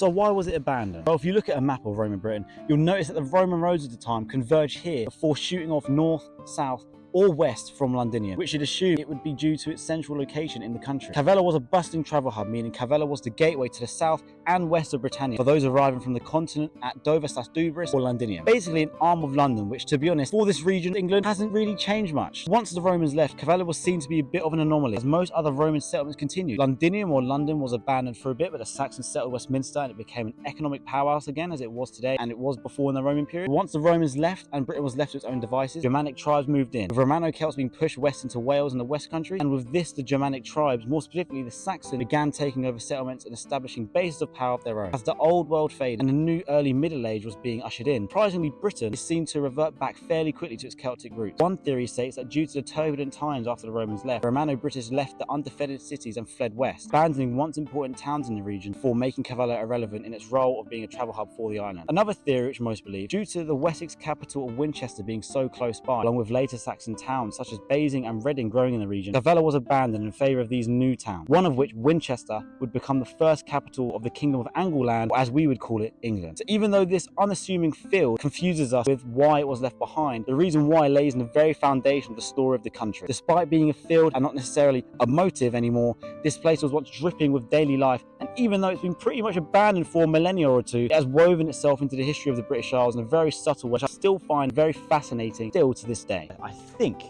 So why was it abandoned? Well, if you look at a map of Roman Britain, you'll notice that the Roman roads of the time converged here before shooting off north, south, or west from Londinium, which you'd assume it would be due to its central location in the country. Cavella was a bustling travel hub, meaning Cavella was the gateway to the south and west of Britannia for those arriving from the continent at Dover/Dubris or Londinium. Basically an arm of London, which, to be honest, for this region of England hasn't really changed much. Once the Romans left, Cavella was seen to be a bit of an anomaly, as most other Roman settlements continued. Londinium or London was abandoned for a bit, but the Saxons settled Westminster and it became an economic powerhouse again, as it was today and it was before in the Roman period. Once the Romans left and Britain was left to its own devices, Germanic tribes moved in, with Romano-Celts being pushed west into Wales and the West Country, and with this the Germanic tribes, more specifically the Saxons, began taking over settlements and establishing bases of power of their own. As the old world faded and a new early Middle Age was being ushered in, surprisingly Britain is seen to revert back fairly quickly to its Celtic roots. One theory states that due to the turbulent times after the Romans left, the Romano-British left the undefended cities and fled west, abandoning once important towns in the region before making Cavella irrelevant in its role of being a travel hub for the island. Another theory, which most believe, due to the Wessex capital of Winchester being so close by, along with later Saxon towns such as Basing and Reading growing in the region, Cavella was abandoned in favour of these new towns, one of which, Winchester, would become the first capital of the Kingdom of Angleland, or as we would call it, England. So even though this unassuming field confuses us with why it was left behind, the reason why lays in the very foundation of the story of the country. Despite being a field and not necessarily a motive anymore, this place was once dripping with daily life, and even though it's been pretty much abandoned for a millennia or two, it has woven itself into the history of the British Isles in a very subtle way, which I still find very fascinating still to this day. I think